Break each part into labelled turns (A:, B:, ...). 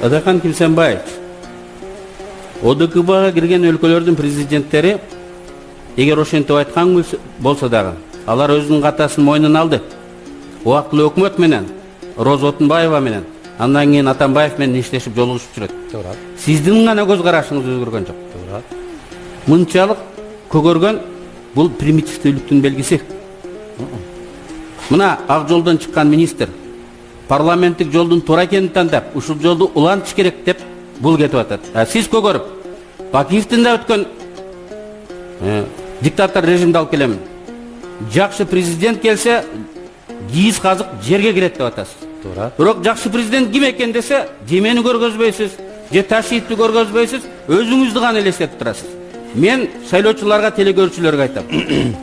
A: Адахан Кимсенбаев, ОДКБ-га кирген өлкөлөрдүн президенттери эгер ошентип айткан болсо дагы, алар өзүнүн катасын мойнуна алды. Убактылуу өкмөт менен, Роза Отунбаева менен, андан кийин Атамбаев менен иштешип жолугушуп жүрөт.
B: Туура.
A: Сиздин гана көз карашыңыз өзгөргөн жок.
B: Туура.
A: Мынчалык көгөргөн бул примитивдүүлүктүн белгиси. Мына ак жолдон чыккан министр парламенттик жолдун туура экенин тандап, ушул жолду улантыш керек деп бул кетип атат. Сиз көгөрүп, Бакиевдин да өткөн диктатор режимди алып келемин. Жакшы президент келсе, кийиз казык жерге кирет деп атасыз.
B: Туура.
A: Бирок жакшы президент ким экен десе, жемени көргөзбөйсүз, же Ташиевти көргөзбөйсүз, өзүңүздү гана элестетип турасыз. Мен шайлоочуларга, телекөрүүчүлөргө айтам.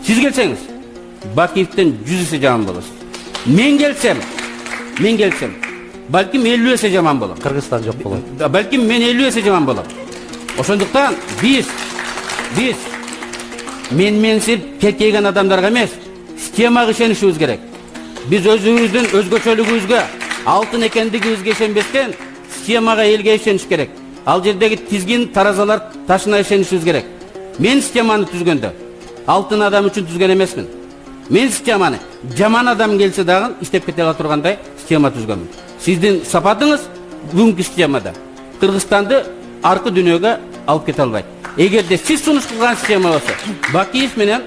A: Сиз келсеңиз, Бакиевден 100 эсе жаман болосуз. Мен келсем, балким 50 эсе жаман болом.
B: Кыргызстан жок болот.
A: Балким мен 50 эсе жаман болом. Ошондуктан биз менсип кеткен адамдарга эмес, системага ишенишибиз керек. Биз өзүбүздүн өзгөчөлүгүбүзгө, алтын экендигибизге ишенбестен, системага, элге ишениш керек. Ал жердеги тизгин, таразалар ташына ишенишибиз керек. Мен системаны түзгөндө, алтын адам үчүн түзгөн эмесмин. Мен системаны жаман адам келсе дагы иштеп кете ала тургандай система түзгөнмүн. Сиздин сапатыңыз бүгүнкү системада Кыргызстанды аркы дүйнөгө алып кете албайт. Эгерде сиз сунуш кылган система болсо, Бакиев менен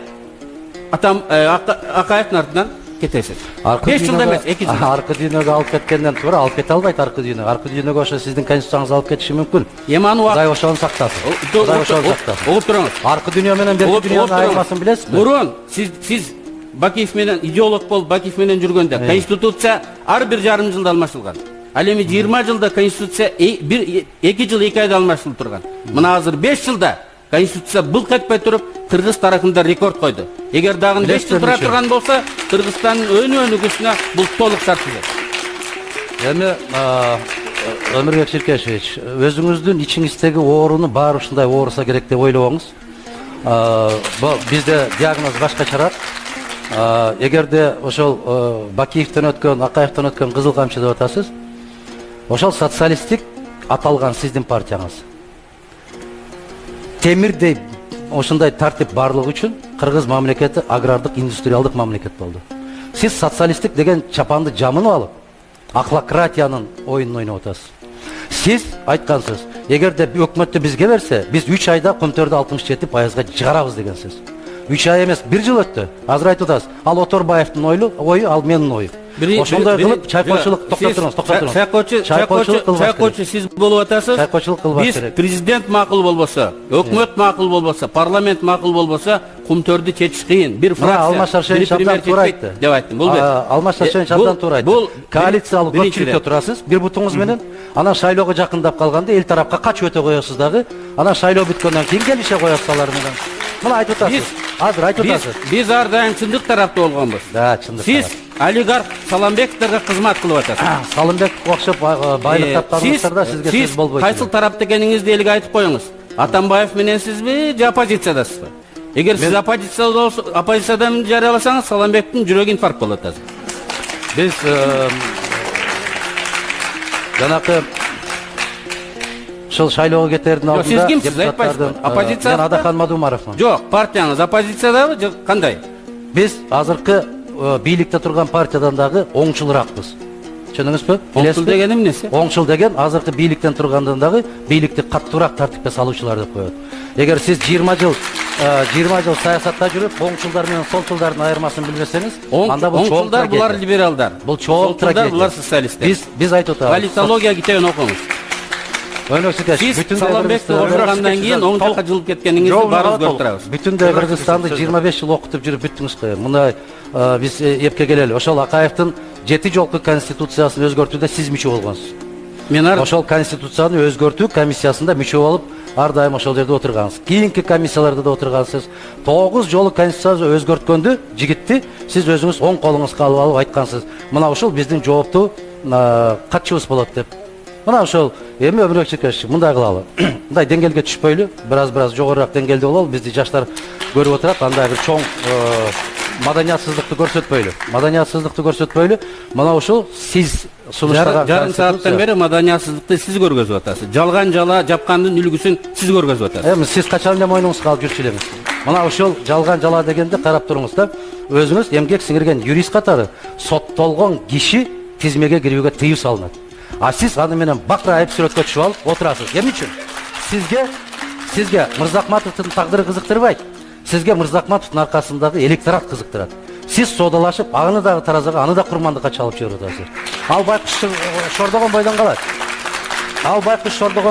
A: Акаевдин артынан кетесиз. 5 жылда эмес, 2 жыл.
B: Аркы дүйнөгө алып кеткенден туура алып кете албайт аркы дүйнөгө. Аркы дүйнөгө ошо сиздин конституцияңыз алып кетиши мүмкүн. Кудай ошону сактасын. Кудай ошону сактасын.
A: Угуп туруңуз.
B: Аркы дүйнө менен берки дүйнөнүн айырмасын билесизби?
A: Мурун сиз Бакиев менен идеолог болуп Бакиев менен жүргөндө конституция ар 1,5 жылда алмашылган. Ал эми 20 жылда конституция 2 жыл 2 айда алмашылып турган. Мына азыр 5 жылда конституция былк этпей туруп Кыргыз тарыхында рекорд койду. Эгер дагы 5 жыл тура турган болсо, Кыргызстандын өнүгүүсүнө бул толук шарт түзөт.
B: Эми Өмүрбек Ширкешевич, өзүңүздүн ичиңиздеги ооруну баары ушундай ооруса керек деп ойлобоңуз. Бизде диагноз башкачараак. Эгерде ошол Бакиевден өткөн, Акаевден өткөн кызыл камчы деп атасыз, ошол социалисттик аталган сиздин партияңыз. Темирдей ошондой тартип барлыгы үчүн Кыргыз мамлекети агрардык, индустриалдык мамлекет болду. Сиз социалисттик деген чапанды жамынып алып, аклократиянын оюнун ойноп атасыз. Сиз айткансыз, эгерде өкмөттү бизге берсе, биз 3 айда көмтөрдү 67%га чыгарабыз дегенсиз. 3 ай эмес, 1 жыл өттү. Азыр айтып атасыз. Ал Оторбаевдин ою, ал менин оюм. Ошондой кылып чайкоочулук токтотуруңуз.
A: Чайкоочу сиз болуп атасыз.
B: Чайкоочулук кылбаш
A: Биз
B: керек.
A: президент макул болбосо, өкмөт макул болбосо, парламент макул болбосо, кумтөрдү чечиш кыйын. Бир фракция,
B: Алмаз Шаршенович абдан туура айтты
A: деп айттым. Бул
B: Алмаз Шаршенович абдан туура айтты. Коалициялык көпчүлүккө турасыз, бир бутуңуз менен, анан шайлоого жакындап калганда эл тарапка качып өтө коесуз дагы, анан шайлоо бүткөндөн кийин келише коесуз алар менен. Мына айтып атасыз. Азыр айтып атасыз.
A: Биз ар дайым чындык тарапта болгонбуз.
B: Да, чындык.
A: Сиз олигарх Саламбековтерге кызмат кылып атасыз.
B: Саламбековго окшоп байлык таптаңыздар да сизге сөз болбойт.
A: Кайсыл тарапта экениңизди элге айтып коюңуз. Атамбаев менен сизби, же оппозициядасызбы? Эгер сиз оппозициядан жарыяласаңыз, Саламбековдун жүрөгү инфаркт болот азыр.
B: Биз жанакы ошол шайлоого кетердин алдында
A: сиз кимсиз, айтпайсызбы? Оппозиция?
B: Мен Адахан Мадумаровмун.
A: Жок, партияңыз оппозициядабы, же кандай?
B: Биз азыркы бийликте турган партиядан дагы оңчулураакпыз. Түшүндүңүзбү?
A: Оңчул деген эмнеси?
B: Оңчул деген азыркы бийликтен тургандан дагы бийликти каттуураак тартипке салуучулар деп коет. Эгер сиз 20 жыл саясатта жүрүп, оңчулдар менен солчулдардын айырмасын билбесеңиз, анда бул чоң
A: трагедия. Булар либералдар.
B: Бул чоң трагедия.
A: Булар социалисттер.
B: Биз айтып атабыз.
A: Политология китебин окуңуз. Сиз Саламбекти ошоргандан кийин оң жакка жылып кеткениңизди баарыбыз көрүп турабыз.
B: Бүтүндөй Кыргызстанды 25 жыл окутуп жүрүп бүттүңүз го. Мындай биз эпке келели. Ошол Акаевдин 7 жолку конституциясын өзгөртүүдө сиз мүчө болгонсуз. Мен ошол конституцияны өзгөртүү комиссиясында мүчө болуп, ар дайым ошол жерде отургансыз. Кийинки комиссияларда да отургансыз. 9 жолу конституцияны өзгөрткөндү, жигитти сиз өзүңүз оң колуңузга алып айткансыз. Мына ошол биздин жооптуу катчыбыз болот деп. Мына ошол эми Өмүрбек Ширкешевич мындай кылалы. Мындай деңгээлге түшпөйлү, бир аз жогорураак деңгээлде бололу. Бизди жаштар көрүп отурат, андай бир чоң маданиятсыздыкты көрсөтпөйлү. Мына ушул сиз сунуштаган
A: жарым сааттан бери маданиятсыздыкты сиз көргөзүп атасыз. Жалган жала жапкандын үлгүсүн сиз көргөзүп атасыз.
B: Эми сиз качан эле мойнуңузга алып жүрчү элеңиз. Мына ушул жалган жала дегенде карап туруңуз да, өзүңүз эмгек сиңирген юрист катары соттолгон киши тизмеге кирүүгө тыюу салынат. А сиз аны менен бакырайып сүрөткө түшүп алып отурасыз. Эмне үчүн? Сизге Мырзахматовдун тагдыры кызыктырбайт. Сизге Мырзахматовдун аркасындагы электорат кызыктырат. Сиз соодалашып, аны дагы таразага, аны да курмандыкка чалып жиберип атасыз. Ал байкуш шордогон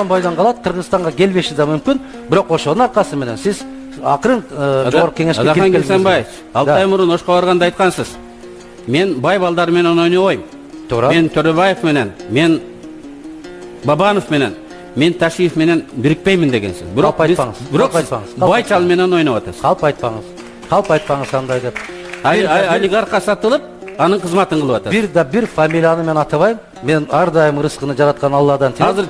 B: бойдон калат. Кыргызстанга келбеши да мүмкүн, бирок ошонун аркасы менен сиз акырын жогорку кеңешке кирип
A: келдиңиз. Кесенбаев, 6 ай мурун Ошко барганда айткансыз. Мен бай балдар менен ойнобойм. Мен Төрөбаев менен, мен Бабанов менен, мен Ташиев менен бирикпеймин дегенсиз. Бирок бай чал менен ойноп атасыз.
B: Калп айтпаңыз андай деп.
A: Олигархка сатылып, анын кызматын кылып атасыз.
B: Бир фамилияны мен атабайм. Мен ар дайым рызкыны жараткан Алладан тилейм.
A: Азыр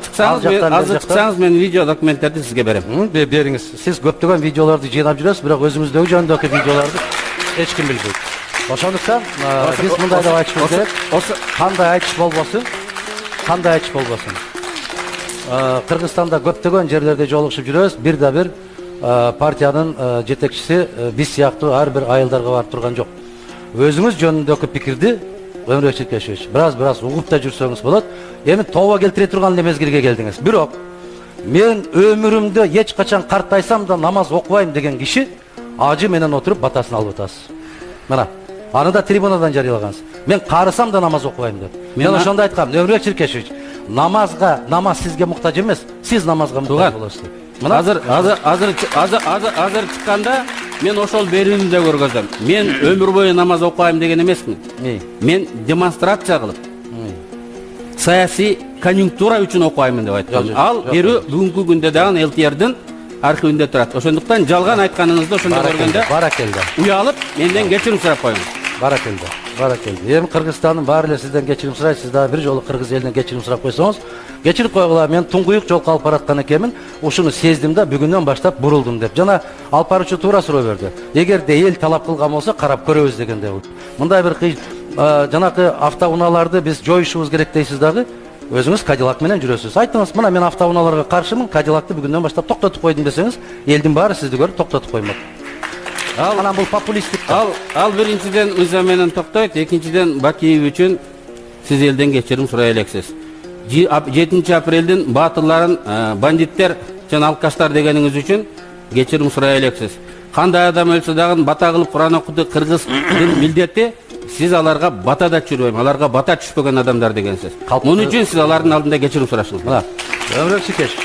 A: чыксаңыз, мен видео документтерди сизге берем.
B: Бериңиз. Сиз көптөгөн видеолорду жыйнап жүрөсүз, бирок өзүңүздөгү жөнүндөгү видеолорду эч ким билбейт. Ошондуктан биз мындай деп айтышыбыз керек. Кандай айтыш болбосун. Кыргызстанда көптөгөн жерлерде жолугушуп жүрөбүз. Бир партиянын жетекчиси биз сыяктуу ар бир айылдарга барып турган жок. Өзүңүз жөнүндөгү пикирди Өмүрбек Чиркешевич бираз угуп да жүрсөңүз болот. Эми тооба келтире турган мезгилге келдиңиз. Бирок мен өмүрүмдө эч качан картайсам да намаз окубайм деген киши ажы менен отуруп батасын алып атасыз. Мына аны да трибунадан жарыялагансыз. Мен карысам да намаз окубайм деп. Мен ошондо айткам, Өмүрбек Чиркешевич, намаз сизге муктаж эмес, сиз намазга муктаж болосуз.
A: Азыр чыкканда мен ошол берүүнү да көргөзөм. Мен өмүр бою намаз окуйм деген эмесмин. Мен демонстрация кылып, саясий конъюнктура үчүн окуймун деп айткам. Ал берүү бүгүнкү күндө дагы ЛТРдин архивинде турат. Ошондуктан жалган айтканыңызды ошондо көргөндө уялып, менден кечирим сурап коюңуз.
B: Баракелде. Эми Кыргызстандын баары эле сизден кечирим сурайт. Сиз дагы бир жолу кыргыз элинен кечирим сурап койсоңуз, кечирип койгула. Мен туңгуюк жолго алып бараткан экенмин. Ушуну сездим да бүгүндөн баштап бурулдум деп. Жана алып баруучу туура суроо берди. Эгерде эл талап кылган болсо карап көрөбүз дегенде. Мындай бир жанакы автоунааларды биз жоюшубуз керек дейсиз дагы. Өзүңүз Кадиллак менен жүрөсүз. Айттыңыз, мына мен автоунааларга каршымын, Кадиллакты бүгүндөн баштап токтотуп койдум десеңиз, элдин баары сизди көрүп токтотуп коймок. Анан бул популисттик.
A: Ал биринчиден мыйзам менен токтойт, экинчиден Бакиев үчүн сиз элден кечирим сурай элексиз. 7 апрелдин баатырларын бандиттер жана алкаштар дегениңиз үчүн кечирим сурай элексиз. Кандай адам өлсө дагы бата кылып Куран окуду кыргыздын милдети, сиз аларга бата да түшүрбөйм, аларга бата түшпөгөн адамдар дегенсиз. Муну үчүн сиз алардын алдында кечирим сурашыңыз.
B: Мына, Өмүрбек Чиркешевич,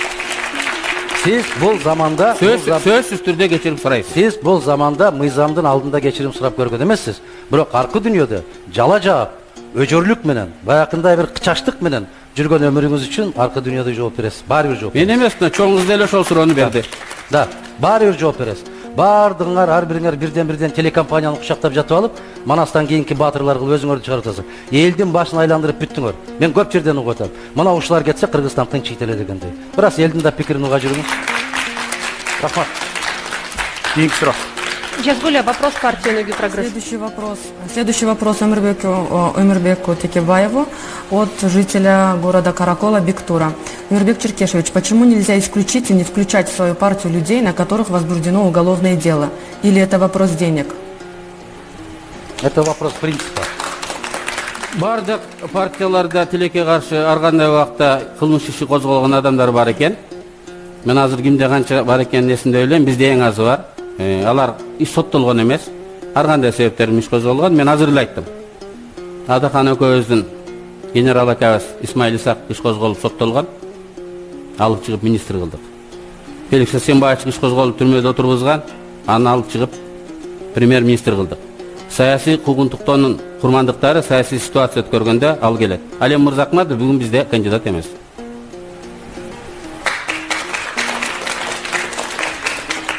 B: сиз бул заманда
A: сөзсүз түрдө кечирим сурайсыз.
B: Сиз бул заманда мыйзамдын алдында кечирим сурап көргөн эмессиз. Бирок аркы дүйнөдө жала жаап, өжөрлүк менен, баягындай бир кычаштык менен жүргөн өмүрүңүз үчүн аркы дүйнөдө жооп бересиз. Баары бир жооп.
A: Мен эмес, чоңуңуз деле ошол суроону берди.
B: Да, баары бир жооп бересиз. Бардыңар ар бириңер бирден телекомпанияны кучактап жатып алып, манастан кийинки баатырлар кылып өзүңөрдү чыгарып атасыз. Элдин башын айландырып бүттүңөр. Мен көп жерден угуп атам. Мына ушулар кетсе Кыргызстан тынчыйт эле дегендей. Бирок элдин да пикирин уга жүрүңүз. Рахмат.
C: Кийинки суроо.
D: Жазгуля, вопрос партии «Ноги прогресс».
E: Следующий вопрос Өмүрбеку Текебаеву от жителя города Каракола Бектура. Өмүрбек Чиркешевич, почему нельзя исключить и не включать в свою партию людей, на которых возбуждено уголовное дело? Или это вопрос денег?
B: Это вопрос принципа.
A: Бардык партияларда тилекке каршы ар кандай убакта кылмыш иши козголгон адамдар бар экен. Мен азыр кимде канча бар экенин эсимде элем, бизде эң азы бар. Алар иш соттолгон эмес, ар кандай себептерден иш козголгон. Мен азыр эле айттым. Адахан экөөбүздүн генерал акабыз Исмаил Исак иш козголуп соттолгон. Алып чыгып министр кылдык. Феликс Асенбаевич иш козголуп түрмөдө отургузган, аны алып чыгып премьер-министр кылдык. Саясий куугунтуктоонун курмандыктары саясий ситуация өткөргөндө ал келет. Алем Мырзахматов бүгүн бизде кандидат эмес.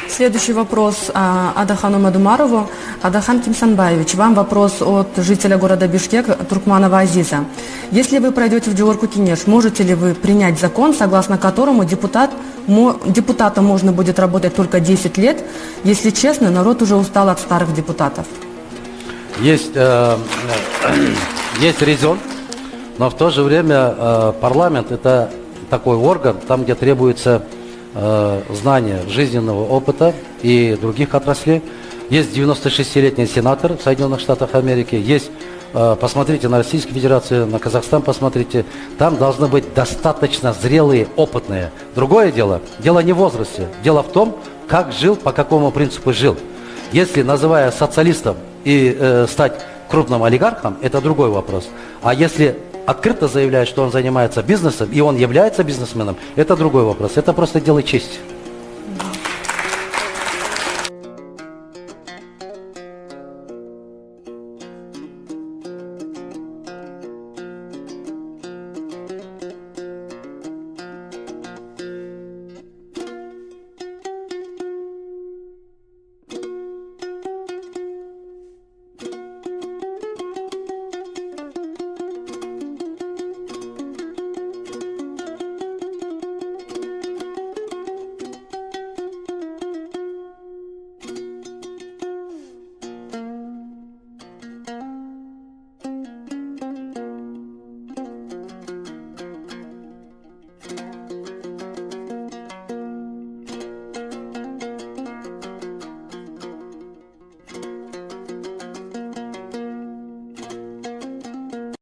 E: Следующий вопрос Адахану Мадумарову. Адахан Кимсанбаевич, вам вопрос от жителя города Бишкек Туркманова Азиза. Если вы пройдете в Джогорку Кенеш, можете ли вы принять закон, согласно которому депутатом можно будет работать только 10 лет? Если честно, народ уже устал от старых депутатов.
B: Есть резон, но в то же время парламент это такой орган, там, где требуется знание жизненного опыта и других отраслей. Есть 96-летний сенатор в Соединенных Штатах Америки, есть, посмотрите на Российскую Федерацию, на Казахстан посмотрите, там должны быть достаточно зрелые, опытные. Другое дело не в возрасте, дело в том, как жил, по какому принципу жил. Если, называя социалистом и стать крупным олигархом, это другой вопрос. А если открыто заявляет, что он занимается бизнесом, и он является бизнесменом, это другой вопрос. Это просто дело чести.